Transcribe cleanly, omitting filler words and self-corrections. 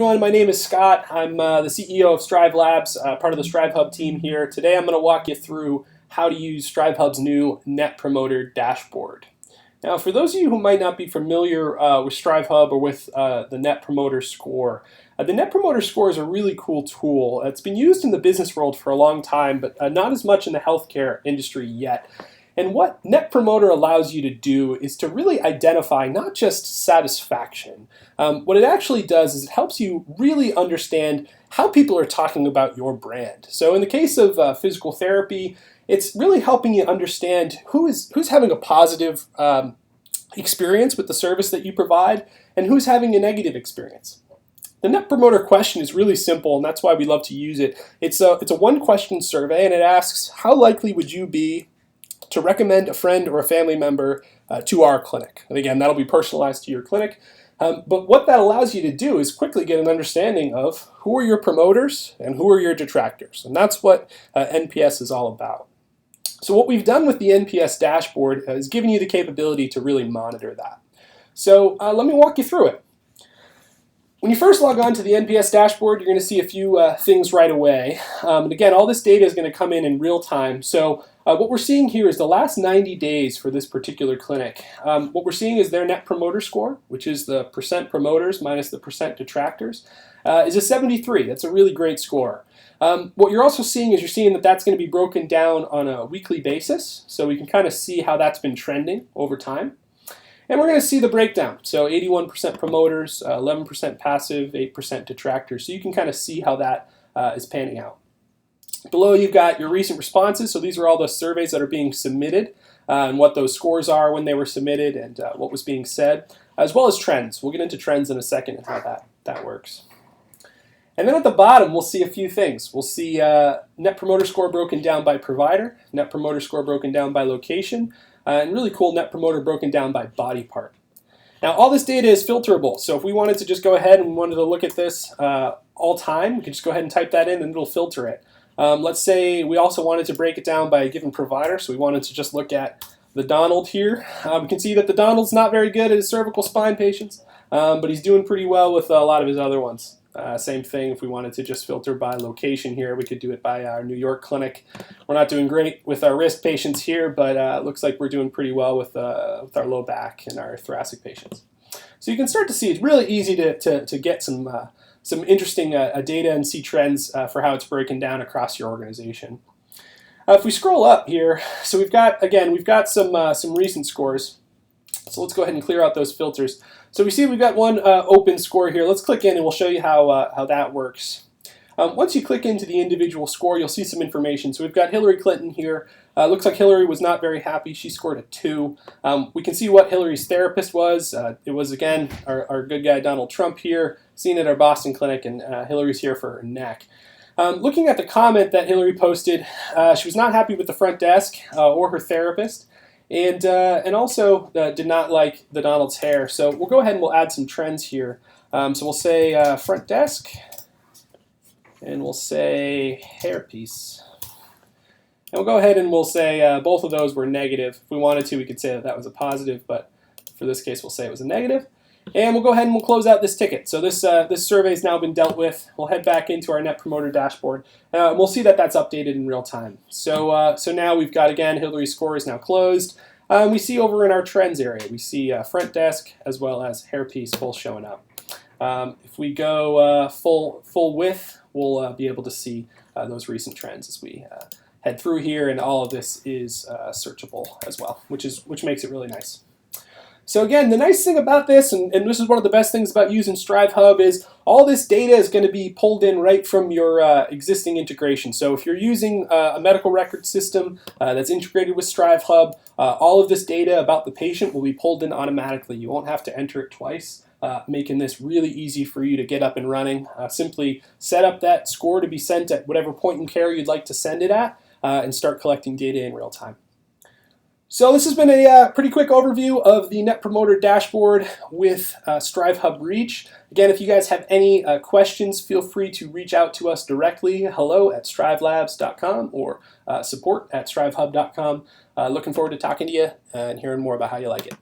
Everyone, my name is Scott. I'm the CEO of Strive Labs, part of the StriveHub team here. Today I'm going to walk you through how to use StriveHub's new Net Promoter Dashboard. Now, for those of you who might not be familiar with StriveHub or with the Net Promoter Score, the Net Promoter Score is a really cool tool. It's been used in the business world for a long time, but not as much in the healthcare industry yet. And what Net Promoter allows you to do is to really identify not just satisfaction. What it actually does is it helps you really understand how people are talking about your brand. So in the case of physical therapy, it's really helping you understand who's having a positive experience with the service that you provide and who's having a negative experience. The Net Promoter question is really simple, and that's why we love to use it. It's a one-question survey, and it asks, how likely would you be to recommend a friend or a family member to our clinic? And again, that'll be personalized to your clinic. But what that allows you to do is quickly get an understanding of who are your promoters and who are your detractors. And that's what NPS is all about. So what we've done with the NPS dashboard is given you the capability to really monitor that. So let me walk you through it. When you first log on to the NPS dashboard, you're going to see a few things right away. And again, all this data is going to come in real time. So what we're seeing here is the last 90 days for this particular clinic. What we're seeing is their Net Promoter Score, which is the percent promoters minus the percent detractors, is a 73. That's a really great score. What you're also seeing is you're seeing that that's going to be broken down on a weekly basis. So we can kind of see how that's been trending over time. And we're going to see the breakdown. So 81% promoters, 11% passive, 8% detractors. So you can kind of see how that is panning out. Below you've got your recent responses. So these are all the surveys that are being submitted and what those scores are when they were submitted and what was being said, as well as trends. We'll get into trends in a second and how that works. And then at the bottom, we'll see a few things. We'll see Net Promoter Score broken down by provider, Net Promoter Score broken down by location, and really cool Net Promoter broken down by body part. Now, all this data is filterable. So if we wanted to just go ahead and we wanted to look at this all time, we could just go ahead and type that in and it'll filter it. Let's say we also wanted to break it down by a given provider. So we wanted to just look at the Donald here. We can see that the Donald's not very good at his cervical spine patients, but he's doing pretty well with a lot of his other ones. Same thing if we wanted to just filter by location here. We could do it by our New York clinic. We're not doing great with our wrist patients here, but it looks like we're doing pretty well with our low back and our thoracic patients. So you can start to see it's really easy to get some interesting data and see trends for how it's broken down across your organization. If we scroll up here, so we've got some recent scores. So let's go ahead and clear out those filters. So we see we've got one open score here. Let's click in and we'll show you how that works. Once you click into the individual score, you'll see some information. So we've got Hillary Clinton here. Looks like Hillary was not very happy. She scored a 2. We can see what Hillary's therapist was. It was, again, our good guy Donald Trump here, seen at our Boston clinic, and Hillary's here for her neck. Looking at the comment that Hillary posted, she was not happy with the front desk or her therapist. And also did not like the Donald's hair. So we'll go ahead and we'll add some trends here. So we'll say front desk, and we'll say hairpiece. And we'll go ahead and we'll say both of those were negative. If we wanted to, we could say that was a positive, but for this case, we'll say it was a negative. And we'll go ahead and we'll close out this ticket. So this survey has now been dealt with. We'll head back into our Net Promoter Dashboard. We'll see that that's updated in real time. So now we've got, again, Hillary's score is now closed. We see over in our trends area, we see front desk as well as hairpiece both showing up. If we go full width, we'll be able to see those recent trends as we head through here, and all of this is searchable as well, which makes it really nice. So again, the nice thing about this, and this is one of the best things about using StriveHub, is all this data is going to be pulled in right from your existing integration. So if you're using a medical record system that's integrated with StriveHub, all of this data about the patient will be pulled in automatically. You won't have to enter it twice, making this really easy for you to get up and running. Simply set up that score to be sent at whatever point in care you'd like to send it at, and start collecting data in real time. So this has been a pretty quick overview of the Net Promoter Dashboard with StriveHub Reach. Again, if you guys have any questions, feel free to reach out to us directly, hello@strivelabs.com or support@strivehub.com. Looking forward to talking to you and hearing more about how you like it.